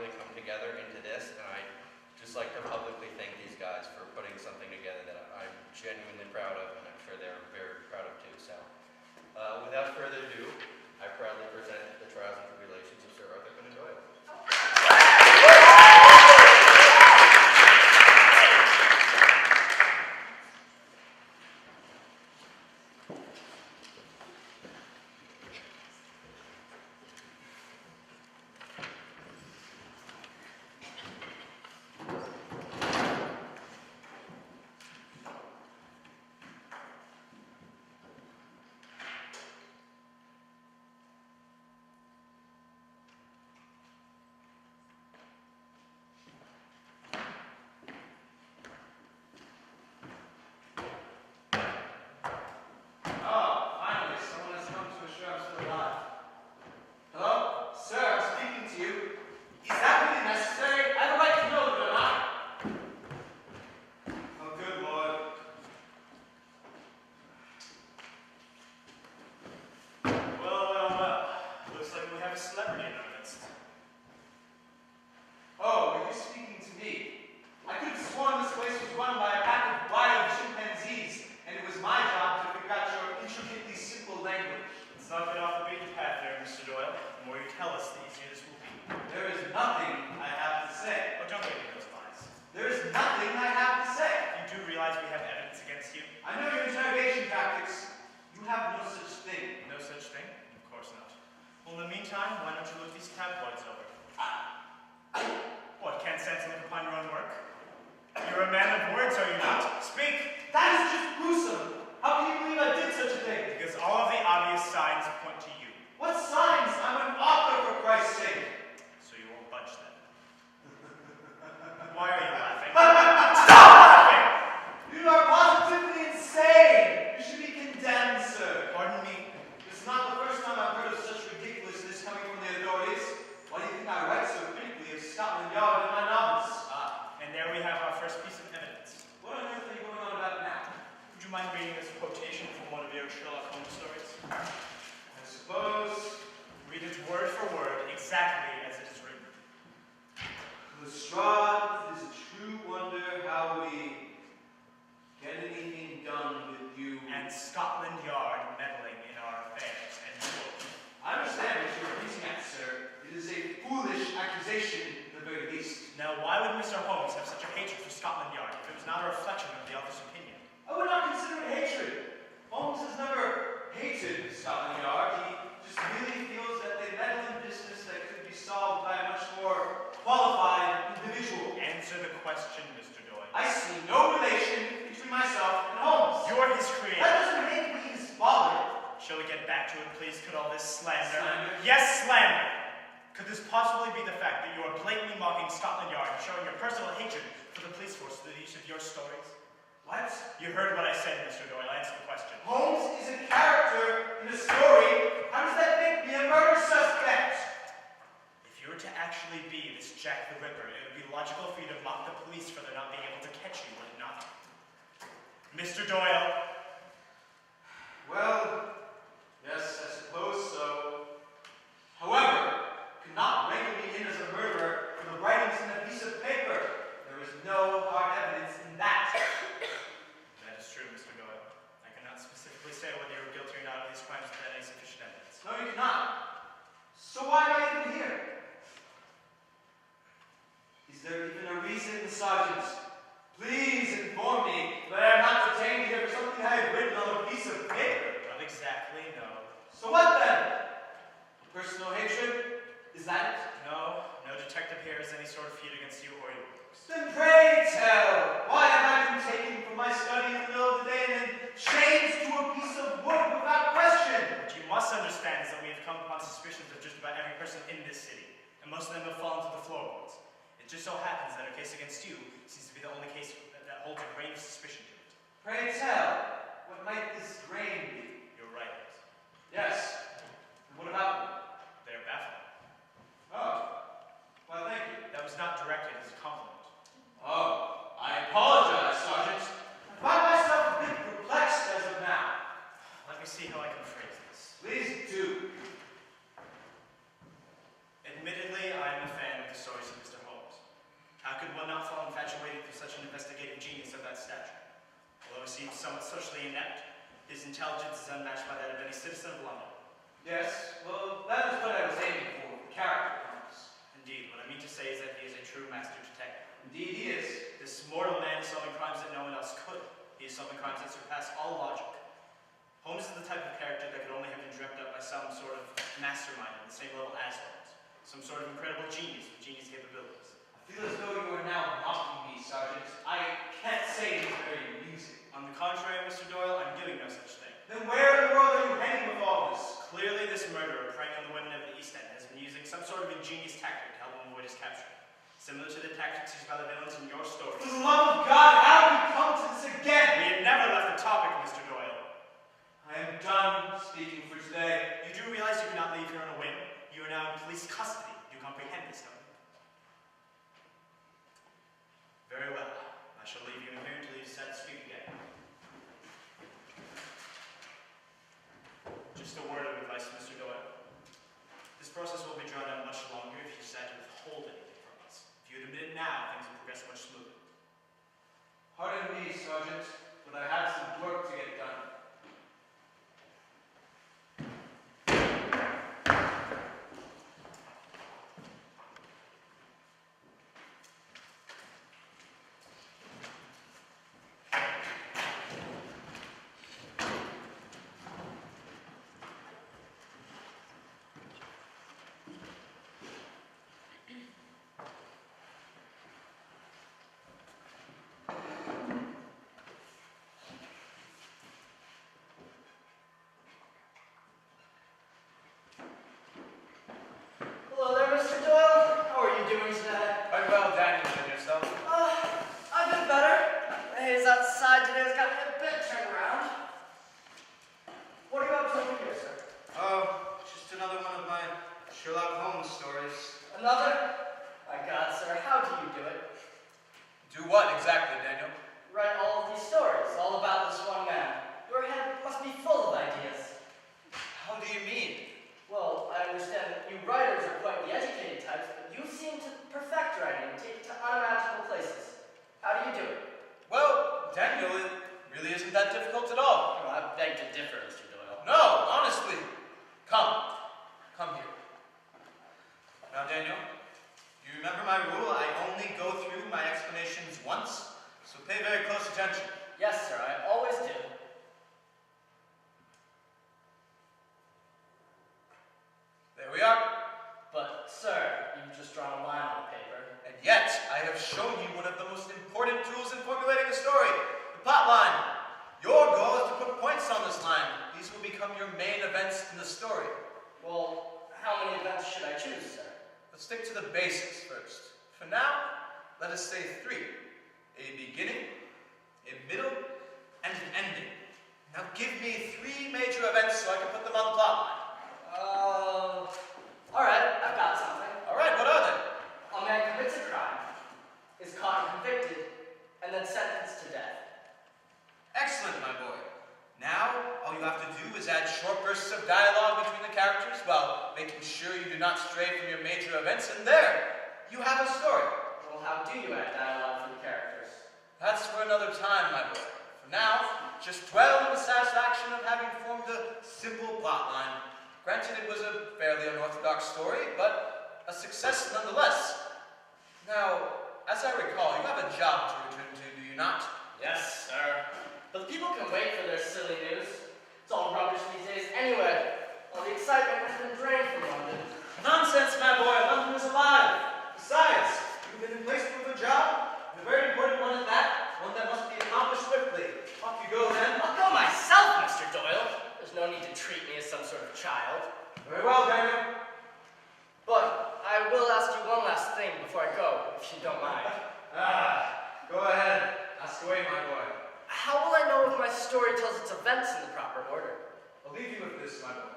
really come together into this, and I just like to publicly thank these guys for putting something together that I'm genuinely proud of, and I'm sure they're very proud of too. So, without further ado, I proudly present the trials and tribulations of Sir Arthur Conan Doyle. Mr. Doyle. Well, yes, I suppose so. However, could not rank me in as a murderer for the writings in a piece of paper. There is no hard evidence in that. That is true, Mr. Doyle. I cannot specifically say whether you are guilty or not of these crimes without any sufficient evidence. No, you cannot. So why am I even here? Is there even a reason, Sergeant? Please inform me that I am not detained here for something I have written on a piece of paper. Not exactly, no. So what then? Personal hatred? Is that it? No, no detective here has any sort of feud against you or your works. Then pray tell, why have I been taken from my study in the middle of the day and then chained to a piece of wood without question? What you must understand is that we have come upon suspicions of just about every person in this city, and most of them have fallen to the floorboards. It just so happens that our case against you seems to be the only case that holds a grain of suspicion to it. Pray tell, what might this grain be? Your writings. Yes. And what about them? They are baffling. Oh. Well, thank you. That was not directed as a compliment. Oh, I apologize, Sergeant. I find myself a bit perplexed as of now. Let me see how I can phrase this. Please do. Admittedly, I am a fan of the stories of notoriously inept. His intelligence is unmatched by that of any citizen of London. Yes, well, that is what I was aiming for, character promise. Indeed, what I mean to say is that he is a true master detective. Indeed he is. This mortal man is solving crimes that no one else could. He is solving crimes that surpass all logic. Holmes is the type of character that could only have been dreamt up by some sort of mastermind on the same level as Holmes. Some sort of incredible genius with genius capabilities. I feel as though you are now mocking me, Sergeant. I can't say it is very amusing. On the contrary, Mr. Doyle, I'm doing no such thing. Then where in the world are you heading with all this? Clearly, this murderer preying on the women of the East End has been using some sort of ingenious tactic to help him avoid his capture. Similar to the tactics used by the villains in your stories. For the love of God, how have we come to this again? We have never left the topic, Mr. Doyle. I am done speaking for today. You do realize you cannot leave here on a whim. You are now in police custody. You comprehend this, don't you? Very well. I shall leave you in here until you decide to speak again. Just a word of advice, Mr. Doyle. This process will be drawn out much longer if you decide to withhold anything from us. If you admit it now, things will progress much smoother. Pardon me, Sergeant, but I have some work to get done. Hello there, Mr. Doyle. How are you doing today? Quite well, Daniel, and yourself? I've been better. The haze outside today has got me a bit turned around. What are you up to over here, sir? Oh, just another one of my Sherlock Holmes stories. Another? My God, sir, how do you do it? Do what exactly, Daniel? Write all of these stories, all about this one man. Your head must be full of ideas. How do you mean? Well, I understand that you writers are quite the educated types, but you seem to perfect writing and take it to unimaginable places. How do you do it? Well, Daniel, it really isn't that difficult at all. Oh, I beg to differ, Mr. Doyle. No, honestly. Come here. Now, Daniel, you remember my rule? I only go through my explanations once, so pay very close attention. Yes, sir, I always do. There we are. But, sir, you've just drawn a line on the paper. And yet, I have shown you one of the most important tools in formulating a story, the plot line. Your goal is to put points on this line. These will become your main events in the story. Well, how many events should I choose, sir? Let's stick to the basics first. For now, let us say 3. A beginning, a middle, and an ending. Now give me 3 major events so I can put them on the plot line. Alright, I've got something. Alright, what are they? A man commits a crime, is caught and convicted, and then sentenced to death. Excellent, my boy. Now, all you have to do is add short bursts of dialogue between the characters while making sure you do not stray from your major events, and there, you have a story. Well, how do you add dialogue for the characters? That's for another time, my boy. For now, just dwell in the satisfaction of having formed a simple plot line. Granted, it was a fairly unorthodox story, but a success nonetheless. Now, as I recall, you have a job to return to, do you not? Yes, sir. But people can wait for their silly news. It's all rubbish these days anyway. All the excitement has been drained from London. Nonsense, my boy. London is alive. Besides, you've been placed with a job, and a very important one at that, one that must be accomplished swiftly. Off you go, then. I'll go myself, Mr. Doyle. There's no need to treat me as some sort of child. Very well, Daniel. But I will ask you one last thing before I go, if you don't mind. Go ahead. Ask away, my boy. How will I know if my story tells its events in the proper order? I'll leave you with this, my boy.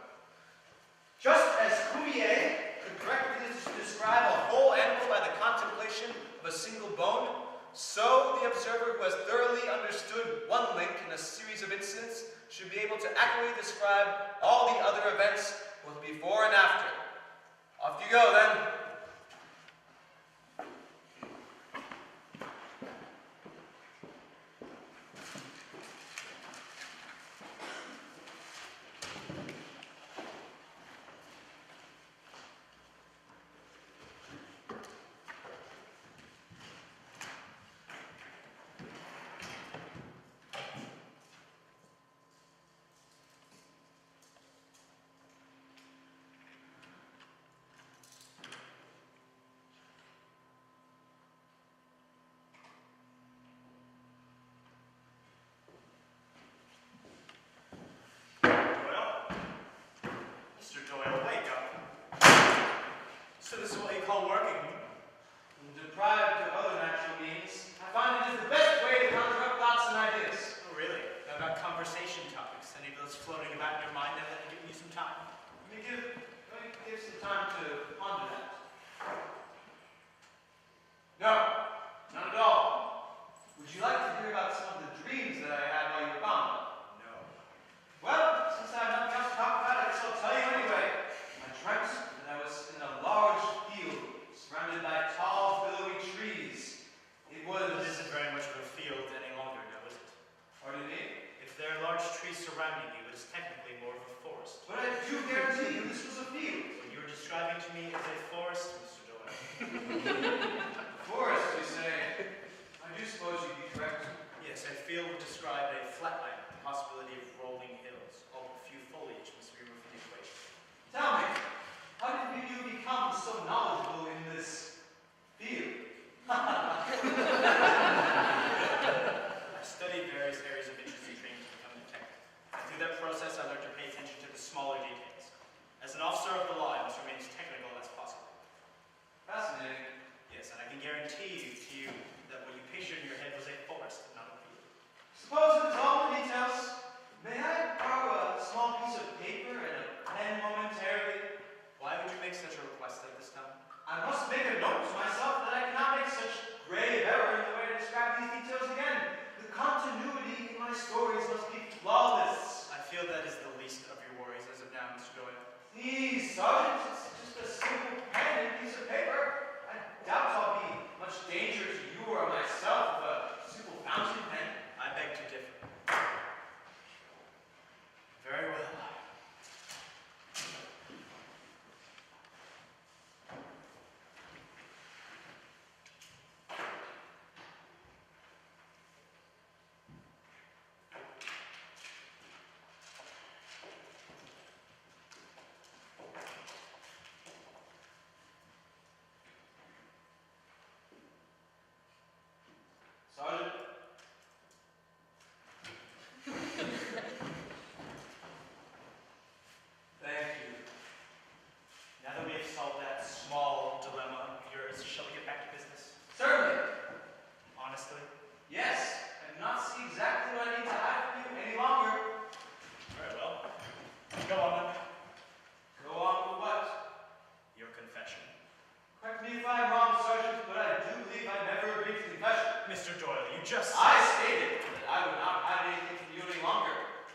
Just as Cuvier could correctly describe a whole animal by the contemplation of a single bone, so the observer who has thoroughly understood one link in a series of incidents should be able to accurately describe all the other events, both before and after. Off you go, then. just I stated that I would not hide anything from you any longer.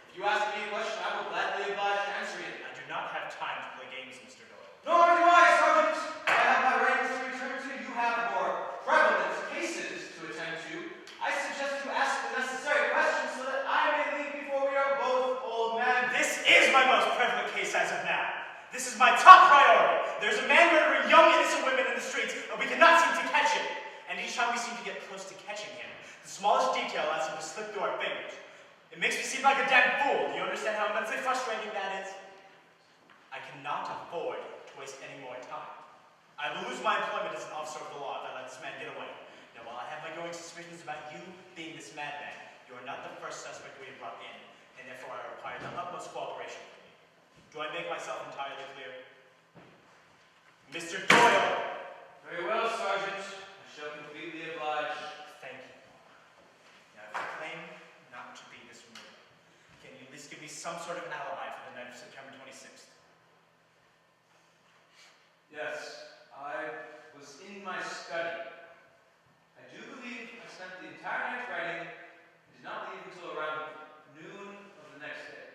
If you ask me a question, I will gladly oblige to answer it. I do not have time to play games, Mr. Doyle. Nor do I, Sergeant. I have my writings to return to. You have more prevalent cases to attend to. I suggest you ask the necessary questions so that I may leave before we are both old men. This is my most prevalent case as of now. This is my top priority. There's a man murdering young innocent women in the streets, and we cannot seem to catch him. And each time we seem to get close to catching him, the smallest detail allows him to slip through our fingers. It makes me seem like a damn fool. Do you understand how immensely frustrating that is? I cannot afford to waste any more time. I will lose my employment as an officer of the law if I let this man get away. Now, while I have my growing suspicions about you being this madman, you are not the first suspect we have brought in, and therefore I require the utmost cooperation from you. Do I make myself entirely clear? Mr. Doyle! Very well, Sergeant. I shall completely oblige. Thank you. Now, if you claim not to be this murder, can you at least give me some sort of alibi for the night of September 26th? Yes, I was in my study. I do believe I spent the entire night writing and did not leave until around noon of the next day.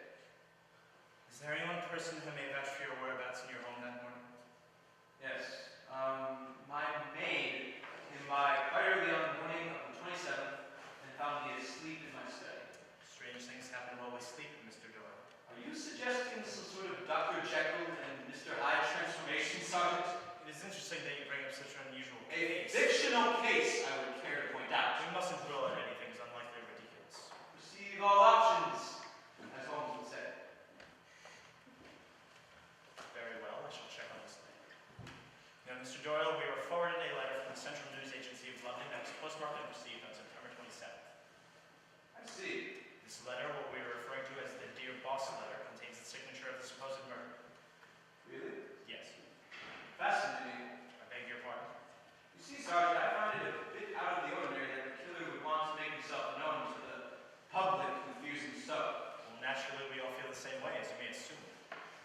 Is there any one person who may vouch for your whereabouts in your home that morning? Yes, my maid came by quite early on the morning of the 27th and found me asleep in my study. Strange things happen while we sleep, Mr. Doyle. Are you suggesting some sort of Dr. Jekyll and Mr. Hyde transformation, Sergeant? It is interesting that you bring up such an unusual A case. fictional case, I would care to point out. We mustn't rule out anything as unlikely or ridiculous. Receive all options, as Holmes would say. Very well, I shall check on this later. Now, Mr. Doyle, we were forwarded a letter from the Central News Agency of London that was postmarked and received on September 27th. I see. This letter, what we are referring to as the Dear Boss letter, contains the signature of the supposed murder. Really? Yes. Fascinating. I beg your pardon. You see, Sergeant, I find it a bit out of the ordinary that the killer would want to make himself known to the public confusing so. Well, naturally, we all feel the same way, as you may assume.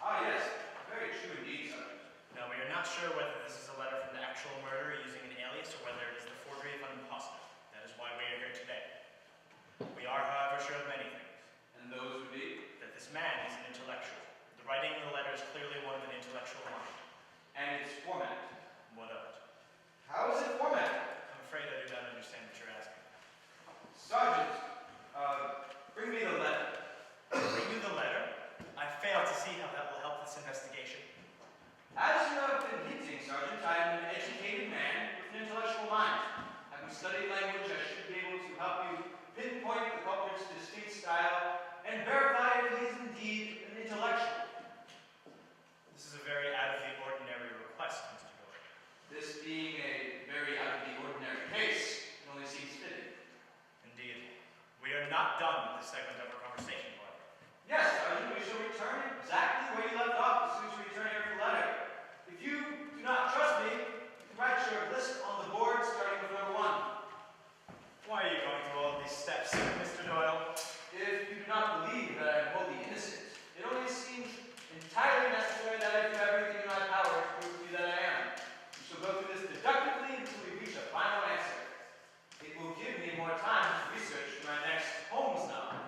Ah, yes. Very true indeed, Sergeant. Now, we are not sure whether this is a letter from the actual murderer using an alias or whether it is the forgery of an impostor. That is why we are here today. We are, however, sure of many things. And those would be? That this man is an intellectual. The writing in the letter is clearly one of an intellectual mind. And its format. What of it? How is it formatted? I'm afraid I do not understand what you're asking. Sergeant, bring me the letter. Bring you the letter? I fail to see how that will help this investigation. As you have been hinting, Sergeant, I am an educated man with an intellectual mind. Having studied language, I should be able to help you pinpoint the culprit's distinct style and verify if he is indeed an intellectual. This is a very out of the ordinary request, Mr. Doyle. This being a very out of the ordinary case, it only seems fitting. Indeed. We are not done with this segment of our conversation, however. Yes, Sergeant, we shall return exactly where you left off as soon as we return here for the letter. If you do not trust me, you can write your list on the board starting with number 1. Why are you going through all of these steps, Mr. Doyle? If you do not believe that I am wholly innocent, it only seems entirely necessary that I do everything in my power to prove to you that I am. We shall go through this deductively until we reach a final answer. It will give me more time to research my next Holmes novel.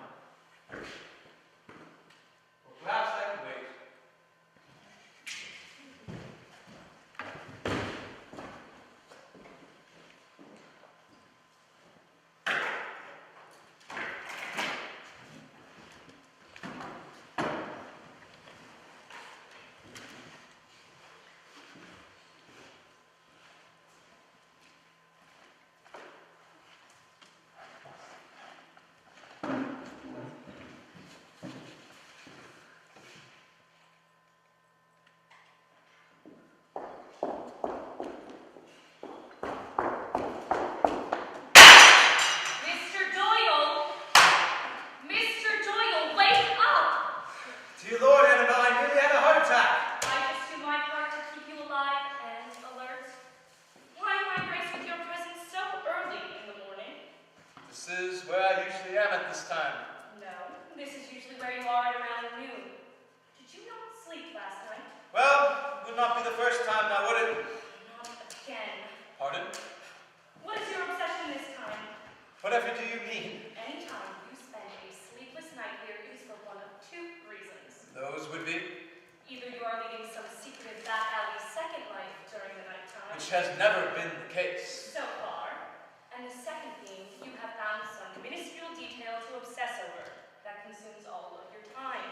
mean? Anytime you spend a sleepless night here, it is for one of two reasons. Those would be? Either you are leading some secretive back alley second life during the nighttime, Which has never been the case. so far, and the second being you have found some minuscule detail to obsess over that consumes all of your time.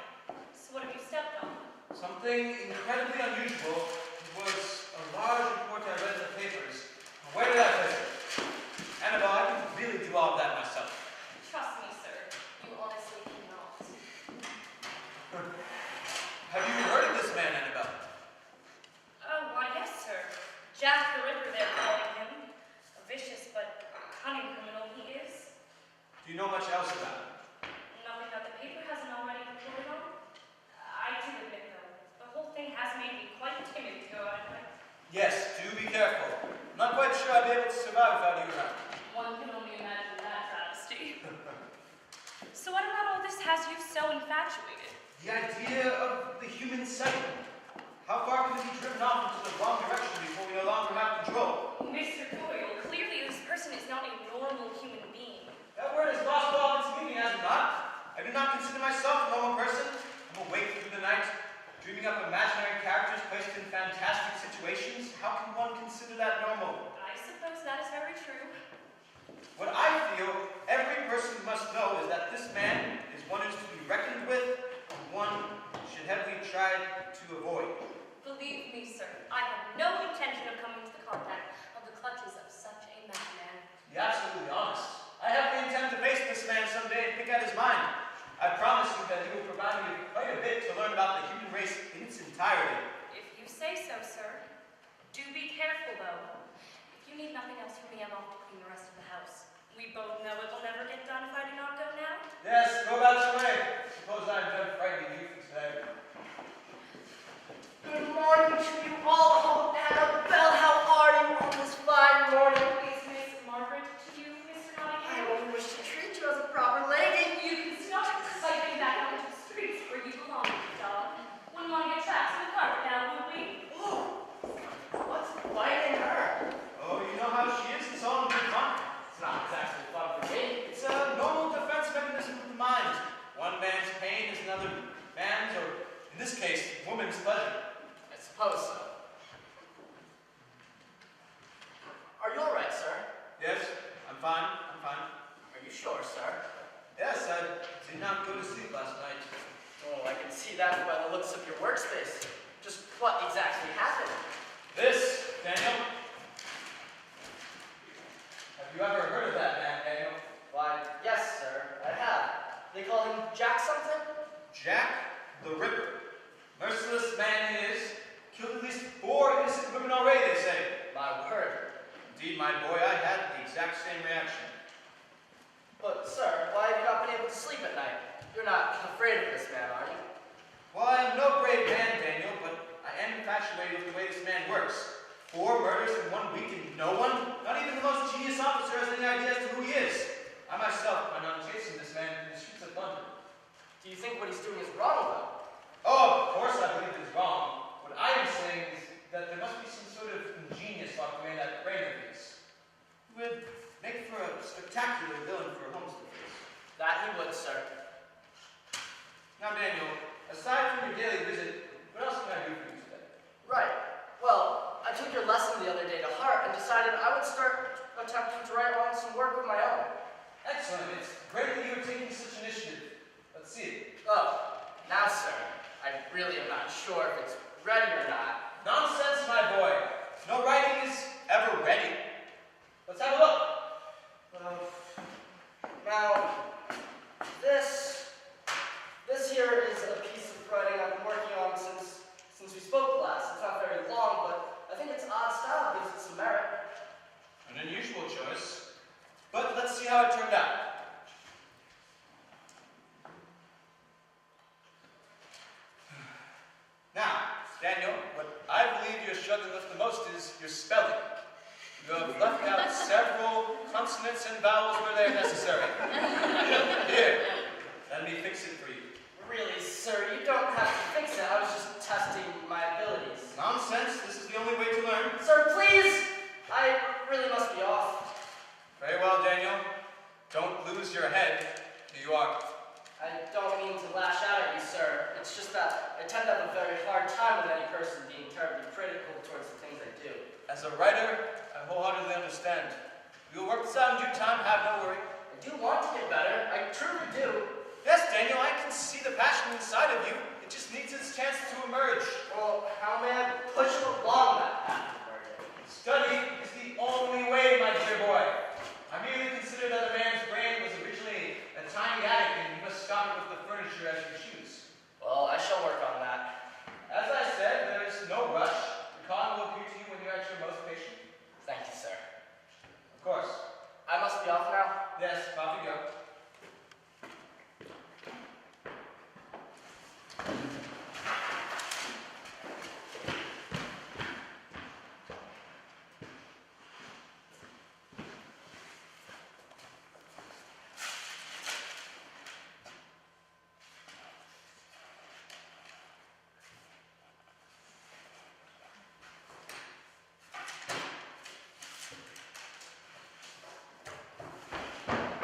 So what have you stepped on? Something incredibly unusual was a large report I read in the papers. Where did I put it? Annabelle, I can really do all of that myself. Trust me, sir, you honestly cannot. Have you heard of this man, Annabelle? Oh, why, yes, sir. Jack the Ripper, they're calling him. A vicious but cunning criminal he is. Do you know much else about him? Nothing that the paper hasn't already reported on. I do admit, though, the whole thing has made me quite timid to go out at night. Yes, do be careful. I'm not quite sure I'd be able to survive without you around. One can only imagine that travesty. So what about all this has you so infatuated? The idea of the human cycle. How far can it be driven off into the wrong direction before we no longer have control? Mr. Doyle, clearly this person is not a normal human being. That word has lost all of its meaning, has it not? I do not consider myself a normal person. I'm awake through the night, dreaming up imaginary characters placed in fantastic situations. How can one consider that normal? I suppose that is very true. What I feel every person must know is that this man is one who's to be reckoned with, and one should heavily try to avoid. Believe me, sir, I have no intention of coming to the contact of the clutches of such a madman. Be absolutely honest. I have the intent to face this man someday and pick out his mind. I promise you that he will provide me with quite a bit to learn about the human race in its entirety. If you say so, sir. Do be careful, though. If you need nothing else from me, I'm off to clean the rest of the house. We both know it will never get done if I do not go now. Yes, go about your way. Suppose I'm done frightening you for today. Good morning to you all. Oh, Annabelle, how are you on this fine morning? Is Miss Margaret to you, Mr. I Nottingham? only wish to treat you as a proper lady. You can stop cycling back out into the streets where you belong, dog. Wouldn't want to get trapped in the carpet now, would we? Oh, what's biting her? Oh, you know how she is. It's all in good fun. It's not exactly fun for me. It's a normal defense mechanism of the mind. One man's pain is another man's, or in this case, woman's pleasure. I suppose so. Are you all right, sir? Yes, I'm fine. I'm fine. Are you sure, sir? Yes, I did not go to sleep last night. Oh, I can see that by the looks of your workspace. Just what exactly happened? This, Daniel. Have you ever heard of that man, Daniel? Why, yes, sir, I have. They call him Jack something? Jack the Ripper. Merciless man he is. Killed at least 4 innocent women already, they say. My word. Indeed, my boy, I had the exact same reaction. But, sir, why have you not been able to sleep at night? You're not afraid of this man, are you? Well, I am no brave man, Daniel, but I am infatuated with the way this man works. 4 murders in 1 week and no one, not even the most genius officer, has any idea as to who he is. I myself plan on chasing this man in the streets of London. Do you think what he's doing is wrong, though? Oh, of course I believe it is wrong. What I am saying is that there must be some sort of ingenious locked away in that brain of his. He would make for a spectacular villain for Holmes to face. That he would, sir. Now, Daniel, aside from your daily visit, what else can I do for you today? Right. Well, I took your lesson the other day to heart and decided I would start attempting to write on some work of my own. Excellent. It's great that you are taking such initiative. Let's see it. Oh, now, sir, I really am not sure if it's ready or not. Nonsense, my boy. No writing is ever ready. Let's have a look. Now, this here is a piece of writing I've been working on since we spoke last. It's not very long, but I think its odd style gives it some merit. An unusual choice. But let's see how it turned out. Now, Daniel, what I believe you're struggling with the most is your spelling. You have left out several consonants and vowels where they're necessary. Here, let me fix it for you. Really, sir, you don't have to fix it. I was just testing my abilities. Nonsense. This is the only way to learn. Sir, please! I really must be off. Very well, Daniel. Don't lose lose your head. Here you are. I don't mean to lash out at you, sir. It's just that I tend to have a very hard time with any person being terribly critical towards the things I do. As a writer, I wholeheartedly understand. You will work this out in due time, have no worry. I do want to get better. I truly do. Yes, Daniel, I can see the passion inside of you. It just needs its chance to emerge. Well, how may I push along that path? Study is the only way, my dear boy. I merely consider that a man's brain was originally a tiny attic and you must stock it with the furniture as you choose. Well, I shall work on that. As I said, there is no rush. The Conan will appear to you when you're at your most patient. Thank you, sir. Of course. I must be off now. Yes, off you go.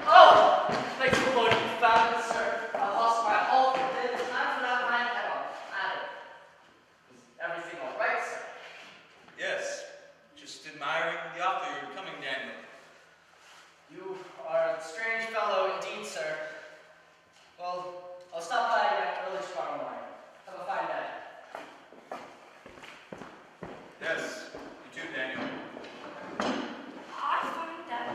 Oh! Thanks for loading you found it, sir. I lost my whole bit of time without my head on it. Is everything all right, sir? Yes. Just admiring the author you're becoming, Daniel. You are a strange fellow indeed, sir. Well, I'll stop by again early tomorrow morning. Have a fine day. Yes, you too, Daniel. I find that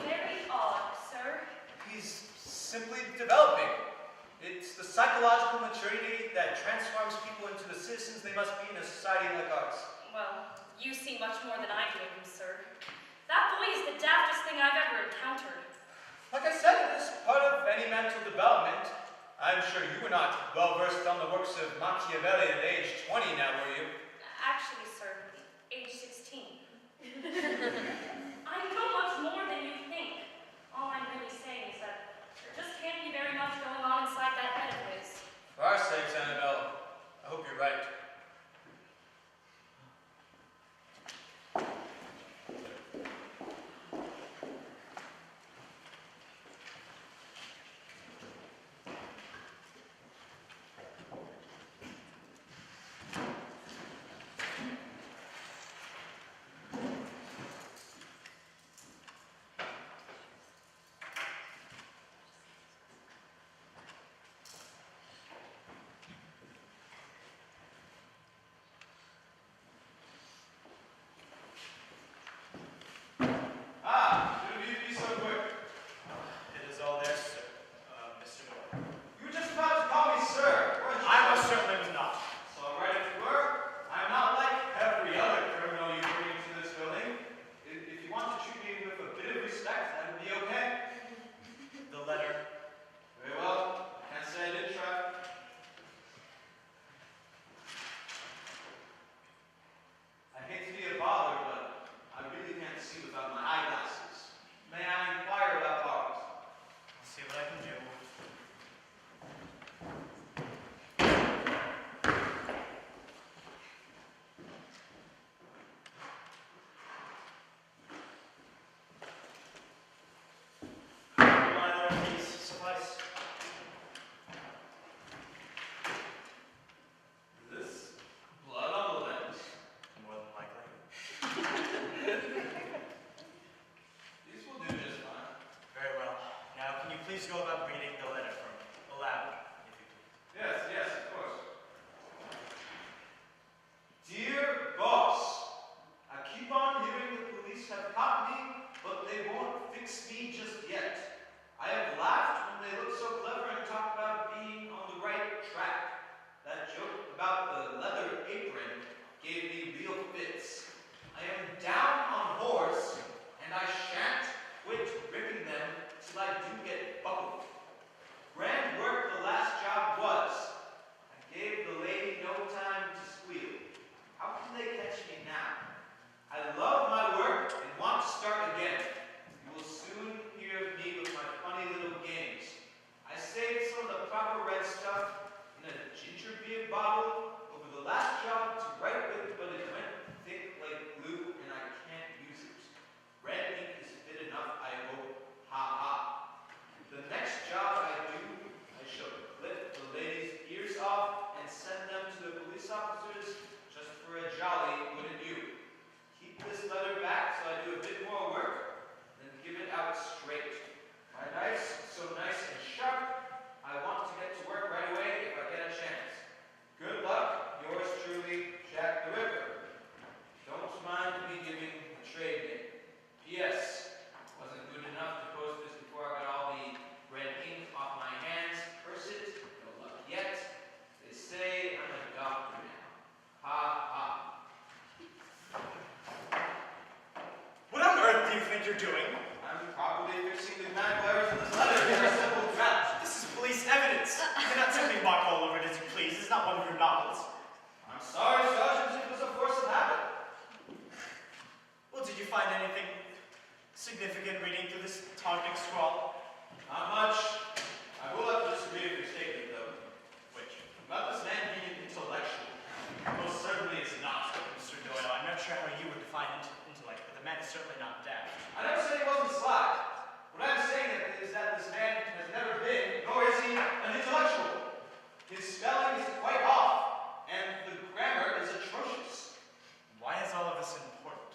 very odd, sir. He's simply developing. It's the psychological maturity that transforms people into the citizens they must be in a society like ours. Well, you see much more than I do of him, sir. That boy is the daftest thing I've ever encountered. Like I said, it is part of any mental development. I'm sure you were not well versed on the works of Machiavelli at age 20 now, were you? Actually, sir, age 16. I know much more than you think. All I'm really saying is that there just can't be very much going on inside that head of his. For our sakes, Annabelle, I hope you're right. Significant reading through this taunting scrawl. Not much. I will have to disagree with your statement, though. Which? About this man being intellectual. Most certainly is not. Mr. Doyle, I'm not sure how you would define intellect, but the man is certainly not daft. I never said he wasn't sly. What I'm saying is that this man has never been, nor is he, an intellectual. His spelling is quite off, and the grammar is atrocious. Why is all of this important?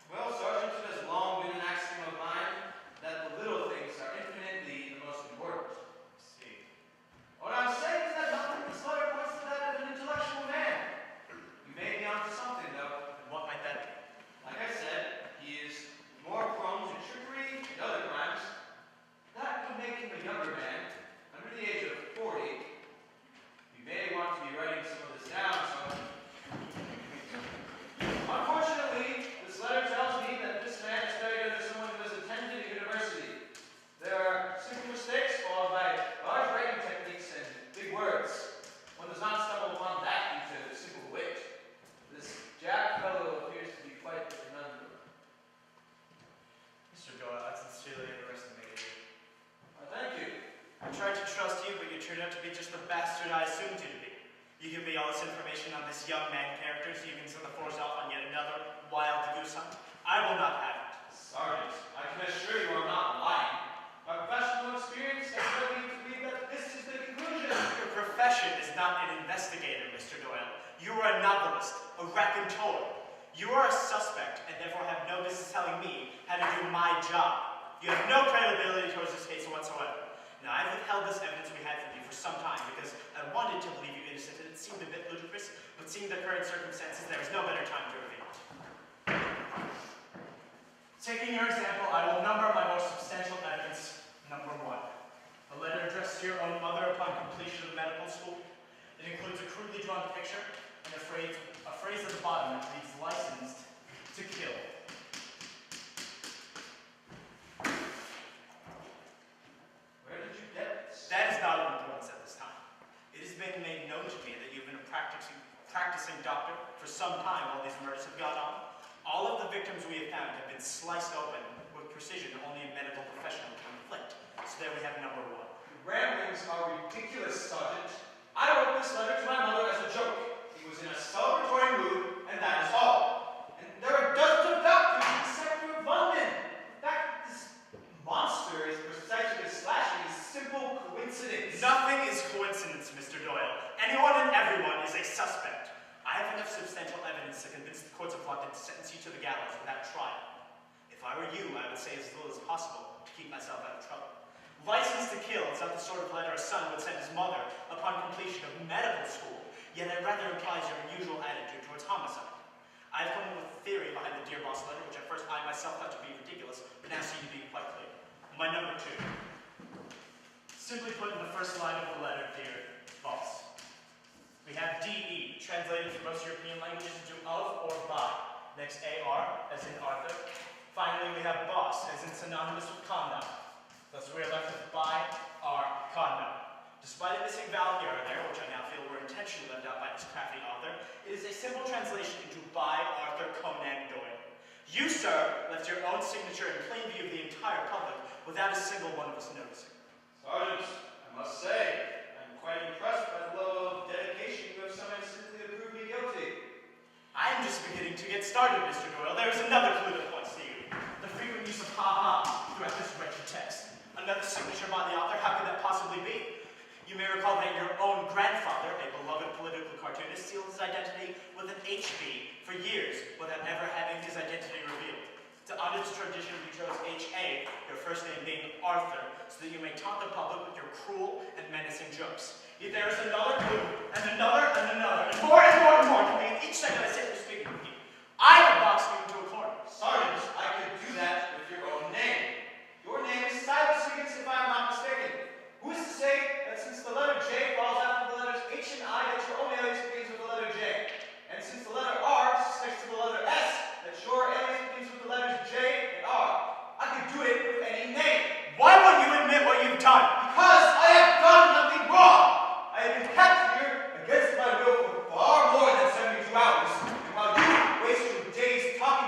Well, Sergeant, it has long been an axiom of mine that the little things are infinitely the most important. See. What I'm saying is that nothing in this letter points to that of an intellectual man. You may be onto something, though. And what might that be? Like I said, he is more prone to trickery and other crimes. That would make him a younger man, under the age of 40. You may want to be writing some of this down, so. Unfortunately, this letter tells me that this man is studied under someone who has attended a university. There are simple mistakes followed by large writing techniques and big words. One does not stumble upon that due to simple wit. This Jack fellow appears to be quite a conundrum. Mr. Doyle, that's sincerely underestimated you. Thank you. I tried to trust you, but you turned out to be just the bastard I assumed you to be. You give me all this information on this young man character so you can send the force off on yet another wild goose hunt. I will not have it. Sergeant, I can assure you I'm not lying. My professional experience has led me to believe that this is the conclusion. Your profession is not an investigator, Mr. Doyle. You are a novelist, a raconteur. You are a suspect, and therefore have no business telling me how to do my job. You have no credibility towards this case whatsoever. Now, I've withheld this evidence we had from you for some time because I wanted to believe you innocent, and it seemed a bit ludicrous, but seeing the current circumstances, there is no better time to reveal it. Taking your example, I will number my most substantial evidence. Number 1. A letter addressed to your own mother upon completion of medical school. It includes a crudely drawn picture and a phrase at the bottom that reads licensed to kill. Where did you get this? That is not of importance at this time. It has been made known to me that you've been a practicing doctor for some time while these murders have gone on. All of the victims we have found have been sliced open with precision only a medical professional can inflict. So there we have number 1. Your ramblings are ridiculous, Sergeant. I wrote this letter to my mother as a joke. He was in a celebratory mood, and that is all. And there are dozens of doctors in the sector of London. In fact, this monster is precisely slashing a simple coincidence. Nothing is coincidence, Mr. Doyle. Anyone and everyone is a suspect. I have enough substantial evidence to convince the courts of London to sentence you to the gallows without trial. If I were you, I would say as little as possible to keep myself out of trouble. License to kill is not the sort of letter a son would send his mother upon completion of medical school, yet it rather implies your unusual attitude towards homicide. I have come up with a theory behind the Dear Boss letter, which at first I myself thought to be ridiculous, but now seem to be quite clear. My number 2. Simply put in the first line of the letter, Dear Boss. We have DE, translated from most European languages into of or by. Next, AR, as in Arthur. Finally, we have boss, as in synonymous with conduct. Thus, we are left with by our conduct. Despite a missing vowel here or there, which I now feel were intentionally left out by this crafty author, it is a simple translation into by Arthur Conan Doyle. You, sir, left your own signature in plain view of the entire public without a single one of us noticing. Sergeant, I must say, I'm quite impressed by the level of dedication you have summoned simply to prove me guilty. I am just beginning to get started, Mr. Doyle. There is another clue that points to you. The frequent use of ha-ha throughout this wretched text. Another signature by the author, how could that possibly be? You may recall that your own grandfather, a beloved political cartoonist, sealed his identity with an HB for years without ever having his identity revealed. To honor this tradition, we chose H.A., your first name being Arthur, so that you may taunt the public with your cruel and menacing jokes. Yet there is another clue, and another, and another, and more and more and more to me, and each second I sit here speaking with you. I have boxed you into a corner. Sergeant, I could do that with your own name. Your name is Silas Higgins, if I'm not mistaken. Who is to say that since the letter J falls after the letters H and I, that your own alias begins with the letter J? And since the letter R sticks to the letter S, that your alias begins with the letters J and R? I could do it with any name. Why won't you admit what you've done? Because I have done nothing wrong. I have been kept here against my will for far more than 72 hours. And while you waste your days talking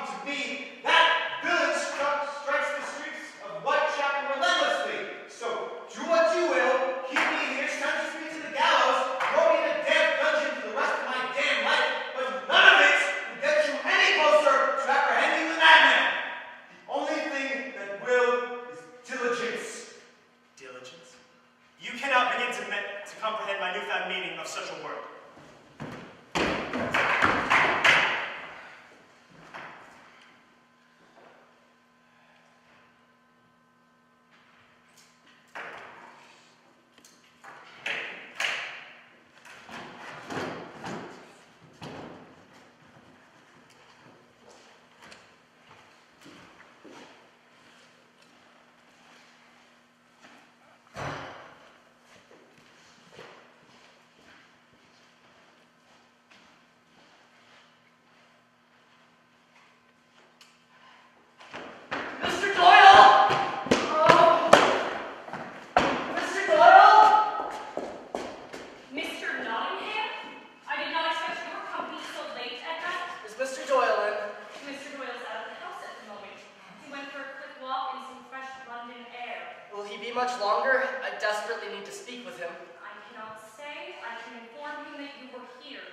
be much longer? I desperately need to speak with him. I cannot say. I can inform him that you were here.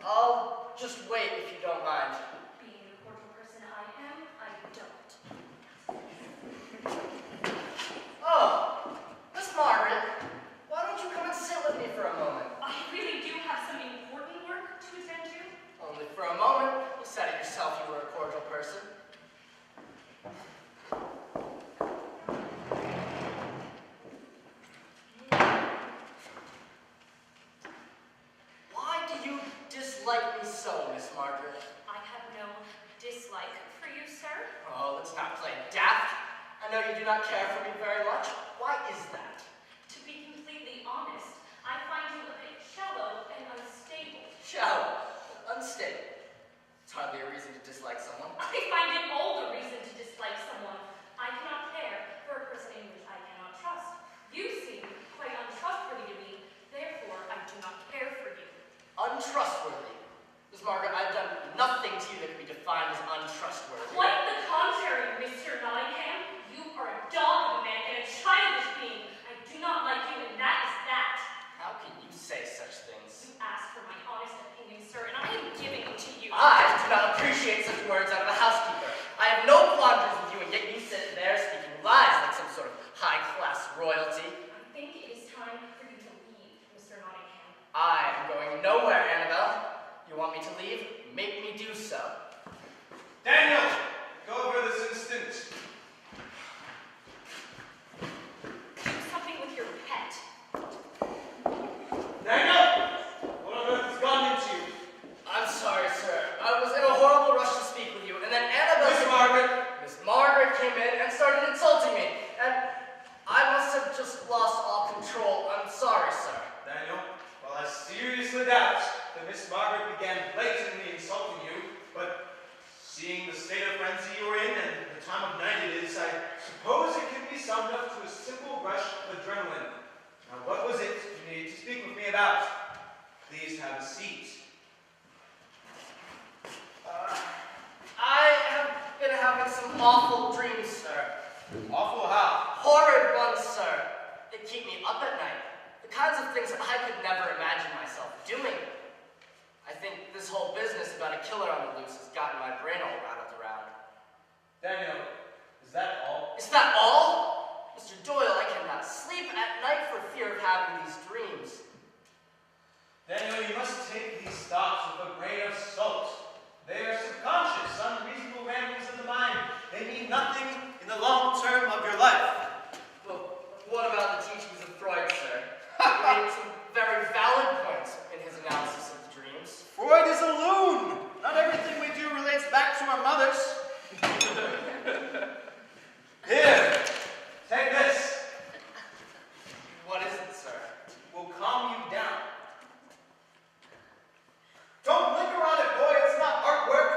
I'll just wait if you don't mind. Being the cordial person I am, I don't. Oh, Miss Margaret, why don't you come and sit with me for a moment? I really do have some important work to attend to. Only for a moment. You said it yourself you were a cordial person. Why do you dislike me so, Miss Margaret? I have no dislike for you, sir. Oh, let's not play daft. I know you do not care for me very much. Why is that? To be completely honest, I find you a bit shallow and unstable. Shallow, unstable. It's hardly a reason to dislike someone. I find it all the reason to dislike someone. I cannot care for a person in which I cannot trust. You seem quite untrustworthy to me, therefore I do not care for you. Untrustworthy. Miss Margaret, I've done nothing to you that can be defined as untrustworthy. Quite the contrary, Mr. Nottingham. You are a dog of a man and a childish being. I do not like you, and that is that. How can you say such things? You asked for my honest opinion, sir, and I am giving it to you. I do not appreciate such words out of a housekeeper. I have no quandaries with you, and yet you sit there speaking lies like some sort of high-class royalty. I think it is time for you to leave, Mr. Nottingham. I am going nowhere, Annabelle. You want me to leave? Make me do so. Daniel, go over this instant. Do something with your pet. Daniel, what on earth has gone into you? I'm sorry, sir. I was in a horrible rush to speak with you, and then Annabelle... Miss Margaret. Miss Margaret came in and started insulting me, and I must have just lost all control. I'm sorry, sir. Daniel, while I seriously doubt that Miss Margaret began blatantly insulting you, but seeing the state of frenzy you were in and the time of night it is, I suppose it can be summed up to a simple rush of adrenaline. Now, what was it you needed to speak with me about? Please have a seat. I have been having some awful dreams, sir. Awful how? Horrid ones, sir. They keep me up at night. The kinds of things I could never imagine myself doing. I think this whole business about a killer on the loose has gotten my brain all rattled around. Daniel, is that all? Is that all? Mr. Doyle, I cannot sleep at night for fear of having these dreams. Daniel, you must take these thoughts with a grain of salt. They are subconscious, unreasonable ramblings of the mind. They mean nothing in the long term of your life. Well, what about the teachings of Freud, sir? He made some very valid points in his analysis of the dreams. Freud is a loon. Not everything we do relates back to our mothers. Here, take this. What is it, sir? Will calm you down. Don't linger on it, boy. It's not artwork.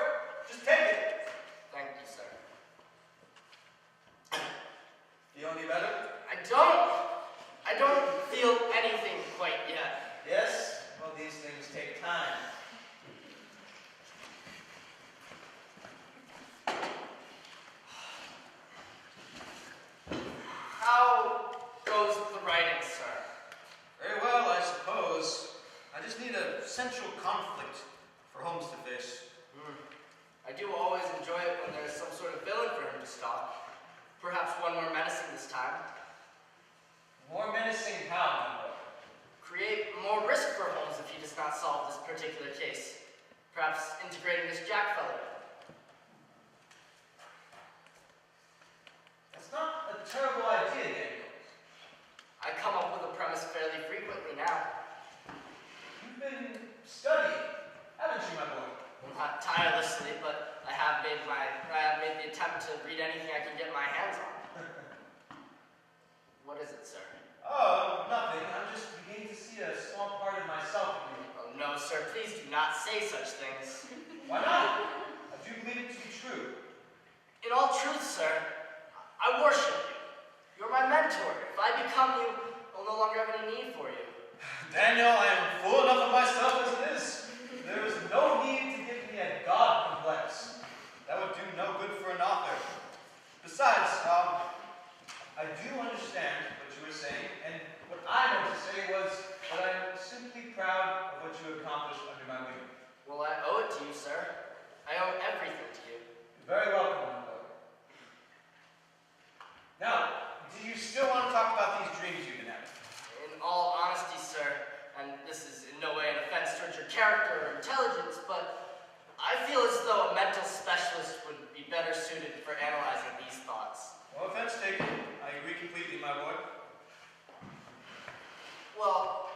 Just take it. Thank you, sir. Feel any better? I don't feel anything quite yet. Yes? Well, these things take time. How goes the writing, sir? Very well, I suppose. I just need a central conflict for Holmes to face. I do always enjoy it when there's some sort of villain for him to stalk. Perhaps one more menacing this time. More menacing how, my boy? Create more risk for Holmes if he does not solve this particular case. Perhaps integrating this Jack fellow. That's not a terrible idea, Daniel. I come up with a premise fairly frequently now. You've been studying, haven't you, my boy? Well, not tirelessly, but I have made the attempt to read anything I can get my hands on. What is it, sir? Oh, nothing. I'm just beginning to see a small part of myself in you. Oh, no, sir. Please do not say such things. Why not? I do believe it to be true. In all truth, sir, I worship you. You're my mentor. If I become you, I'll no longer have any need for you. Daniel, I am full enough of myself as it is. There is no need to give me a God complex. That would do no good for an author. Besides, I do understand do you still want to talk about these dreams you've been having? In all honesty, sir, and this is in no way an offense towards your character or intelligence, but I feel as though a mental specialist would be better suited for analyzing these thoughts. No offense taken. I agree completely, my boy. Well,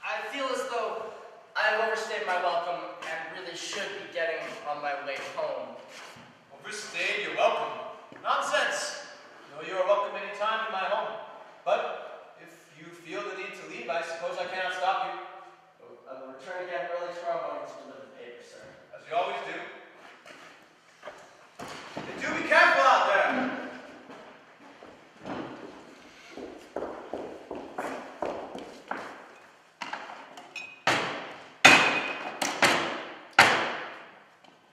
I feel as though I have overstayed my welcome and really should be getting on my way home. Overstayed, you're welcome. Nonsense. You know you are welcome any time in my home. But if you feel the need to leave, I suppose I cannot stop you. I will return again early tomorrow morning to deliver the paper, sir. As you always do. And do be careful out there.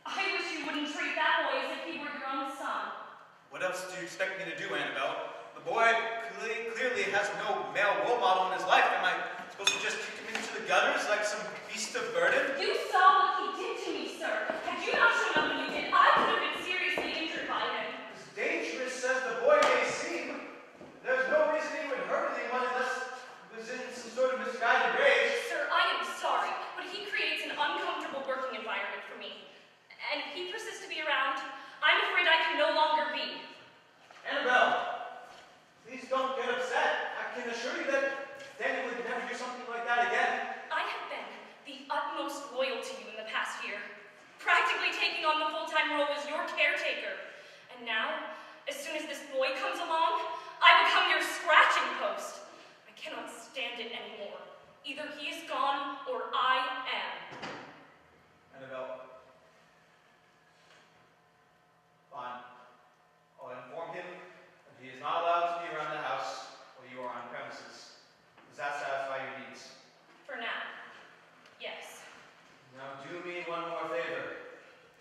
I wish you wouldn't treat that boy as if he were your own son. What else do you expect me to do, Annabelle? The boy clearly has no male role model in his life. Am I supposed to just kick him into the gutters like some beast of burden? You saw what he did to me, sir. Had you not shown up when you did, I could have been seriously injured by him. As dangerous as the boy may seem, there's no reason he would hurt anyone unless he was in some sort of misguided rage. Sir, I am sorry, but he creates an uncomfortable working environment for me. And if he persists to be around, I'm afraid I can no longer be. Annabelle, please don't get upset. I can assure you that Daniel would never do something like that again. I have been the utmost loyal to you in the past year, practically taking on the full-time role as your caretaker. And now, as soon as this boy comes along, I become your scratching post. I cannot stand it anymore. Either he is gone or I am. Annabelle. Fine. I'll inform him that he is not allowed to be around the house while you are on premises. Does that satisfy your needs? For now, yes. Now do me one more favor.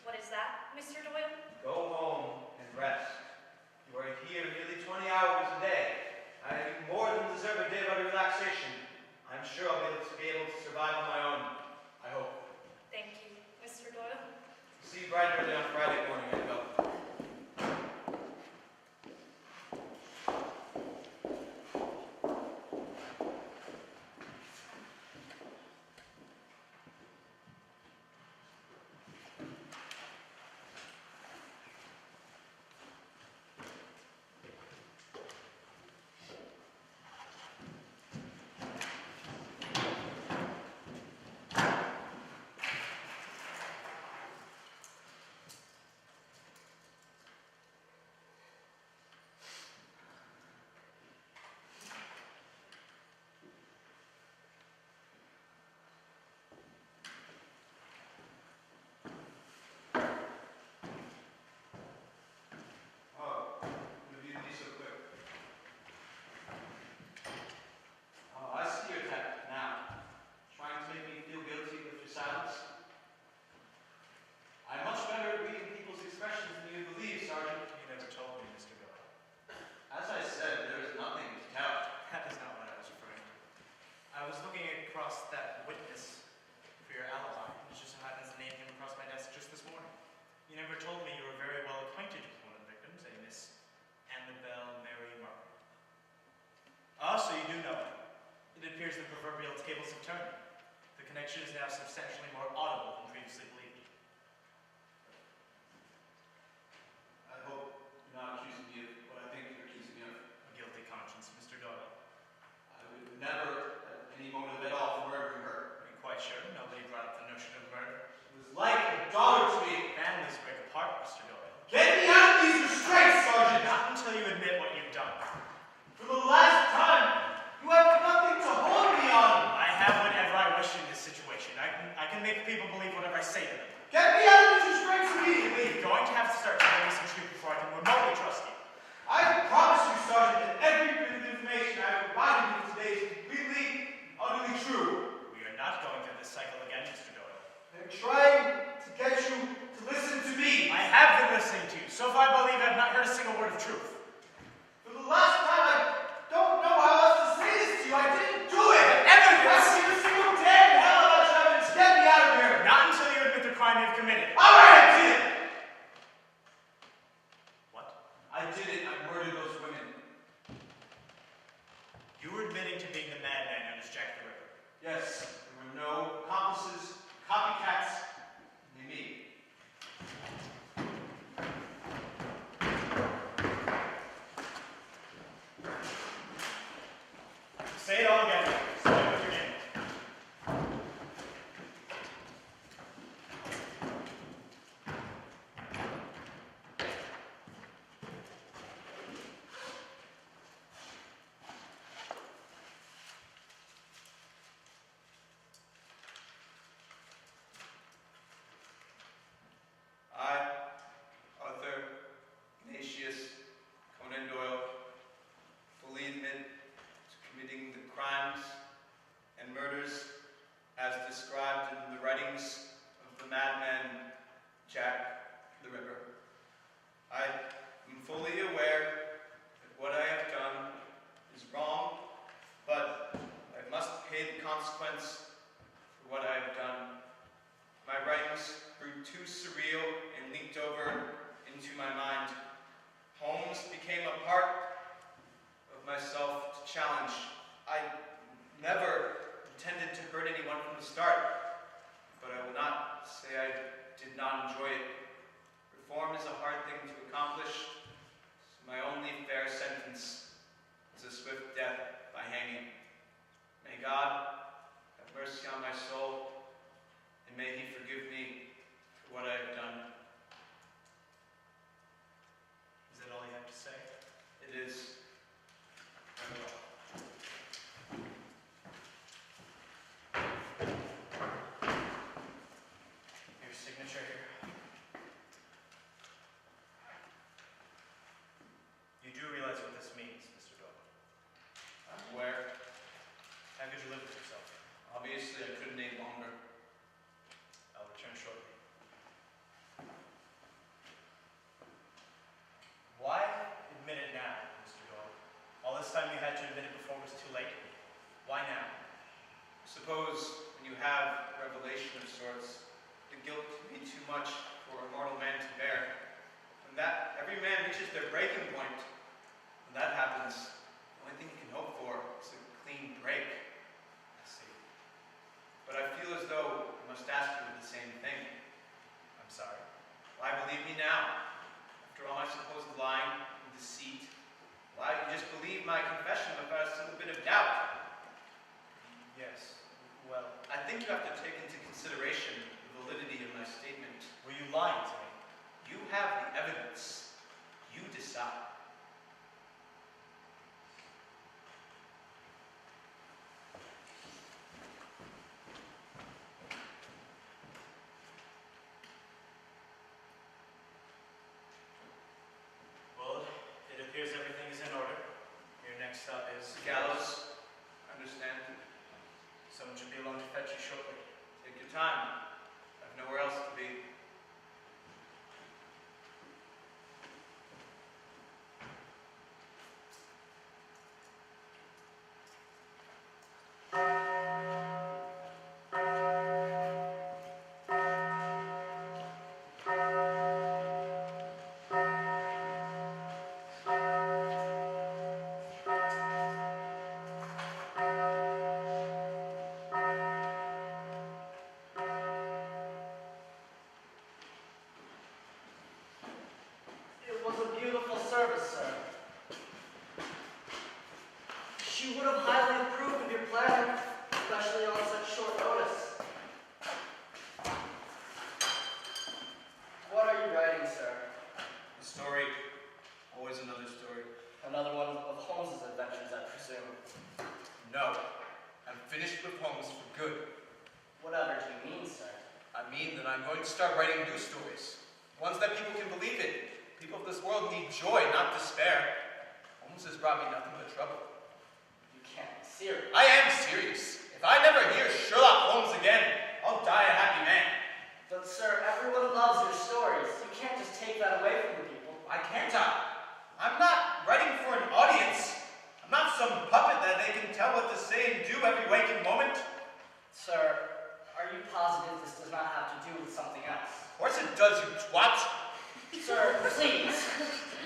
What is that, Mr. Doyle? Go home and rest. You are here nearly 20 hours a day. I more than deserve a day of relaxation. I'm sure I'll be able to survive on my own. I hope. Thank you, Mr. Doyle. See you bright and early on Friday morning, Annabelle. So you do know it. It appears the proverbial tables have turned. The connection is now substantially more audible than previously believed. I hope you're not accusing me of what I think you're accusing me of. A guilty conscience, Mr. Doyle. I would never have any motive at all for murdering her. Are you quite sure nobody brought up the notion of murder? It was like a daughter to me. Families break apart, Mr. Doyle. Get me out of these restraints, Sergeant! Not until you admit what you've done. For the last time, you have nothing to hold me on. I have whatever I wish in this situation. I can make people believe whatever I say to them. Get me out of these restraints immediately. You're going to have to start telling me some truth before I can remotely trust you. I promise you, Sergeant, that every bit of information I have provided you today is completely, utterly true. We are not going through this cycle again, Mr. Doyle. I'm trying to get you to listen to me. I have been listening to you. So far, I believe I've not heard a single word of truth. For the last time, I don't know how else to say this to you. I didn't do it. Evidence! I see a single damn hell of evidence. Get me out of here. Not until you admit the crime you've committed. All right, I did it. What? I did it. I murdered those women. Yes, there were no accomplices, copycats, only me. Say it all again. Say it with your name. I, Arthur Conan Doyle, fully admit to committing the crimes and murders as described in the writings of the madman Jack the Ripper. I am fully aware that what I have done is wrong, but I must pay the consequence for what I have done. My writings grew too surreal and leaked over into my mind. Holmes became a part of myself to challenge. I never intended to hurt anyone from the start, but I will not say I did not enjoy it. Reform is a hard thing to accomplish, so my only fair sentence is a swift death by hanging. May God have mercy on my soul, and may he forgive me for what I have done. Is that all you have to say? It is. Very well. Your signature here. You do realize what this means, Mr. Doyle. I'm aware. How could you live with yourself? Obviously, I couldn't any longer. I'll return shortly. Why admit it now, Mr. Doyle? All this time you had to admit it before it was too late. Why now? Suppose when you have a revelation of sorts, the guilt can be too much for a mortal man to bear. When that every man reaches their breaking point, when that happens, the only thing you can hope for is a clean break. I see. But I feel as though I must ask you the same thing. I'm sorry. Why believe me now? After all my supposed lying and deceit, why you just believe my confession without a single bit of doubt? Yes. Well, I think you have to take into consideration the validity of my statement. were you lying to me? You have the evidence. You decide. Well, it appears everything is in order. Your next stop is The gallows. Understand? someone should be along to fetch you shortly. Take your time. I have nowhere else to be. It was a beautiful service, sir. She would have highly approved of your plan, especially on such short notice. What are you writing, sir? A story. Always another story. Another one of Holmes's adventures, I presume. No. I'm finished with Holmes for good. Whatever do you mean, sir? I mean that I'm going to start writing new stories. Ones that people can believe in. People of this world need joy, not despair. Holmes has brought me nothing but trouble. You can't be serious. I am serious. If I never hear Sherlock Holmes again, I'll die a happy man. But, sir, everyone loves your stories. You can't just take that away from the people. Why can't I? I'm not writing for an audience. I'm not some puppet that they can tell what to say and do every waking moment. Sir, are you positive this does not have to do with something else? Of course it does, you twat. Sir, please.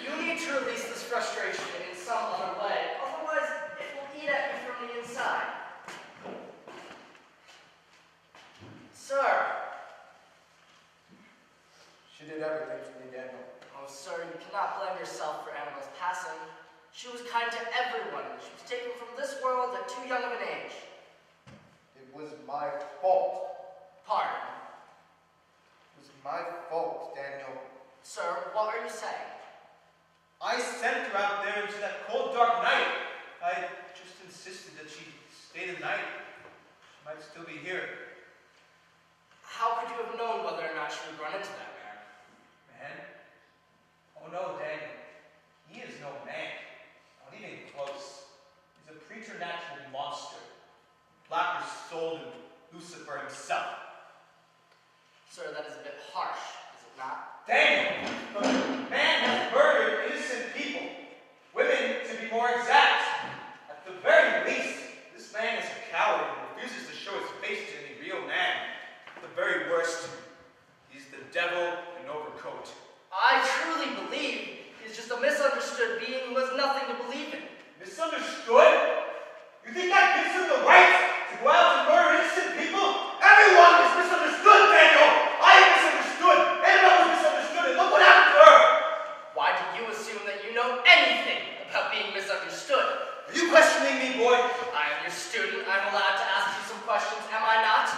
You need to release this frustration in some other way. Otherwise, it will eat at you from the inside. She was kind to everyone. She was taken from this world at too young of an age. It was my fault. Pardon. It was my fault, Daniel. Sir, what are you saying? I sent her out there into that cold, dark night. I just insisted that she stay the night. She might still be here. How could you have known whether or not she would run into that man? Man? Oh no, Daniel. He is no man. Not even close. He's a preternatural monster. Blacker soul than Lucifer himself. Sir, that is a bit harsh, is it not? Daniel! The man has murdered innocent people. Women, to be more exact. At the very least, this man is a coward and refuses to show his face to any real man. At the very worst, he's the devil in an overcoat. I truly believe he is just a misunderstood being who has nothing to believe in. Misunderstood? You think that gives him the right to go out and murder innocent people? Everyone is misunderstood, Daniel! I am misunderstood! Annabelle was misunderstood, and look what happened to her! Why do you assume that you know anything about being misunderstood? Are you questioning me, boy? I am your student. I'm allowed to ask you some questions, am I not?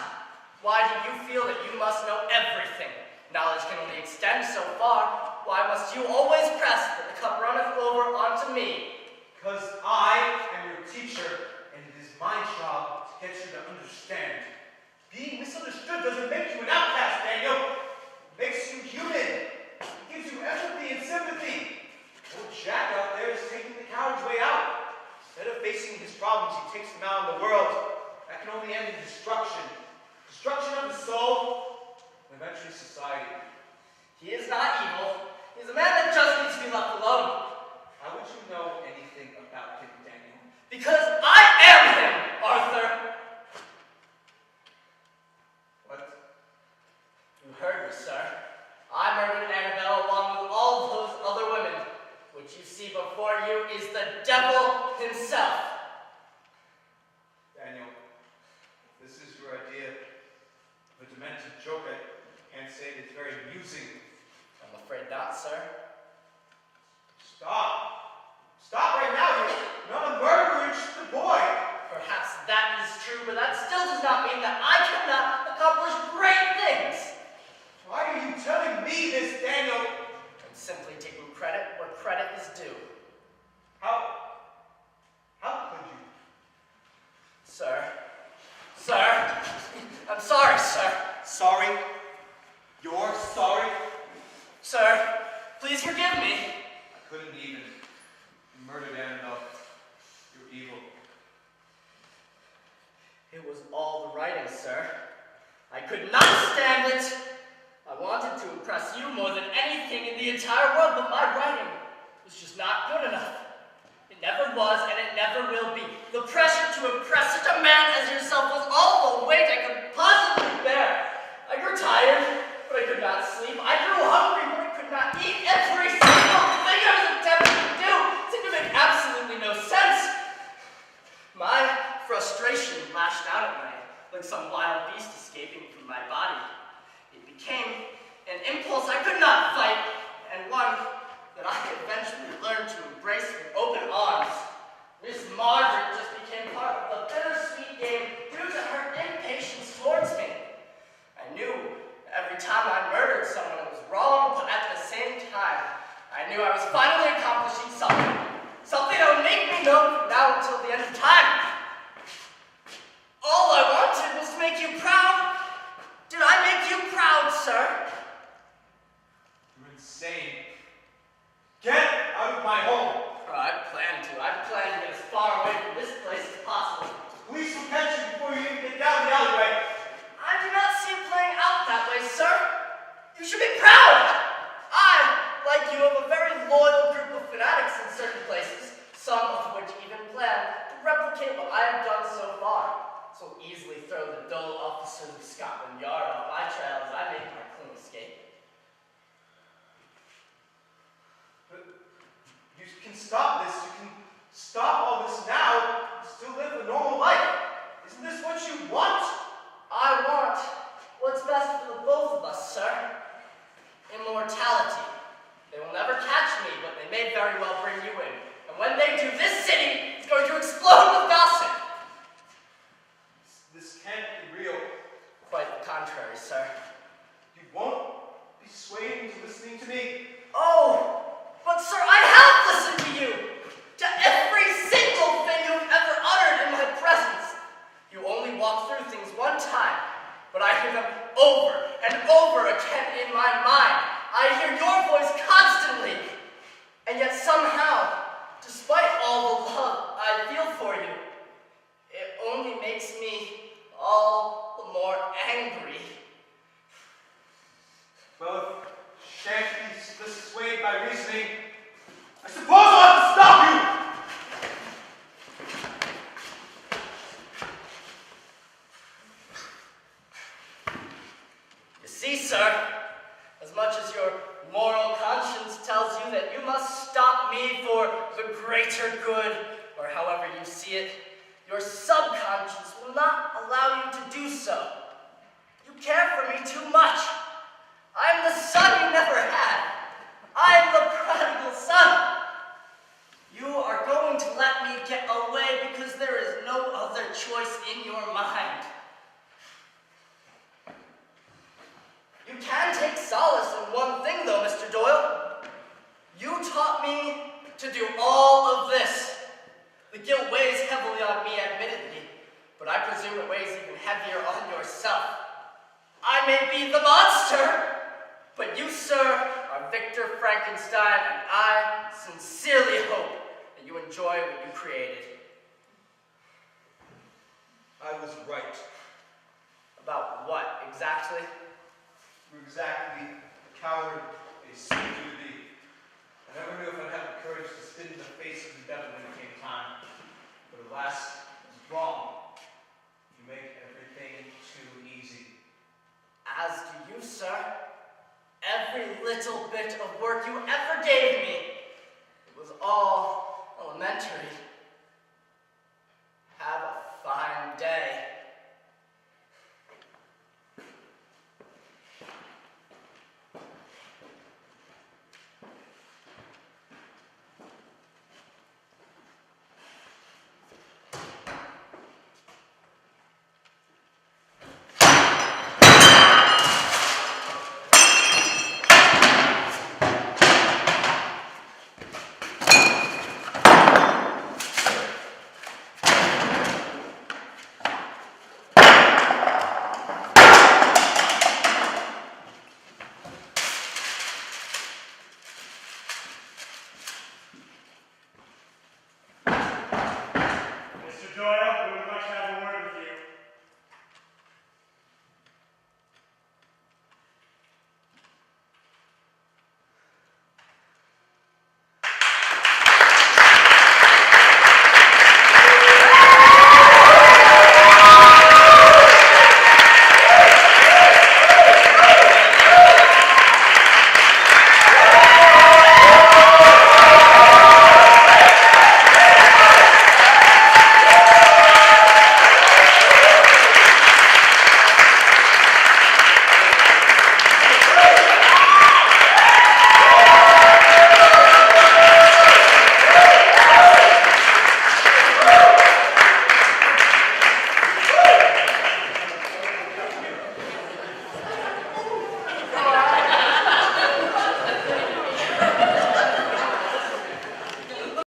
Why do you feel that you must know everything? Knowledge can only extend so far. Why must you always press that the cup runneth over onto me? Because I am your teacher, and it is my job to get you to understand. Being misunderstood doesn't make you an outcast, Daniel. It makes you human. It gives you empathy and sympathy. Old Jack out there is taking the coward's way out. Instead of facing his problems, he takes them out in the world. That can only end in destruction. Destruction of the soul, and eventually society. He is not evil. He's a man that just needs to be left alone. How would you know anything about him, Daniel? Because I am him, Arthur. What? You heard me, sir. I murdered Annabelle along with all those other women. What you see before you is the devil himself. Daniel, if this is your idea of a demented joke, I can't say it's very amusing. I'm afraid not, sir. Stop! Stop right now! You're not a murderer, you're just a boy! Perhaps that is true, but that still does not mean that I cannot accomplish great things. Why are you telling me this, Daniel? I'm simply taking credit where credit is due. How could you? Sir. Sir. I'm sorry, sir. Sorry? You're sorry? Sir, please forgive me. I couldn't even. You murdered Annabelle. You're evil. It was all the writing, sir. I could not stand it. I wanted to impress you more than anything in the entire world, but my writing was just not good enough. It never was, and it never will be. The pressure to impress such a man as yourself was all the weight I could possibly bear. I grew tired, but I could not sleep. I grew hungry, but I could not eat. Every single thing I was attempting to do seemed to make absolutely no sense. My frustration lashed out at me like some wild beast escaping from my body. It became an impulse I could not fight, and one that I eventually learned to embrace with open arms. Miss Margaret just became part of the bittersweet game due to her impatience towards me. I knew every time I murdered someone it was wrong, but at the same time, I knew I was finally accomplishing something. Something that would make me known from now until the end of time. All I wanted was to make you proud. Did I make you proud, sir? You're insane. Get out of my home! I plan to. I plan to get as far away from this place as possible. Police will catch you before you even get down the alleyway. I do not see it playing out that way, sir. You should be proud. I, like you, have a very loyal group of fanatics in certain places, some of which even plan to replicate what I have done so far. So easily throw the dull officers of Scotland Yard off my trail as I make my clean escape. But you can stop this. You can stop all this now and still live a normal life. Isn't this what you want? I want what's best for the both of us, sir. Immortality. They will never catch me, but they may very well bring you in. And when they greater good, or however you see it, your subconscious will not allow you to do so. You care for me too much. I am the son you never had. I am the prodigal son. You are going to let me get away because there is no other choice in your mind. You can take solace in one thing, though, Mr. Doyle. You taught me to do all of this. The guilt weighs heavily on me, admittedly, but I presume it weighs even heavier on yourself. I may be the monster, but you, sir, are Victor Frankenstein, and I sincerely hope that you enjoy what you created. I was right. About what, exactly? You're exactly the coward they seem you to be. I never knew if I'd have the courage to spit in the face of the devil when it came time. But alas, I was wrong. You make everything too easy. As do you, sir. Every little bit of work you ever gave me, it was all elementary.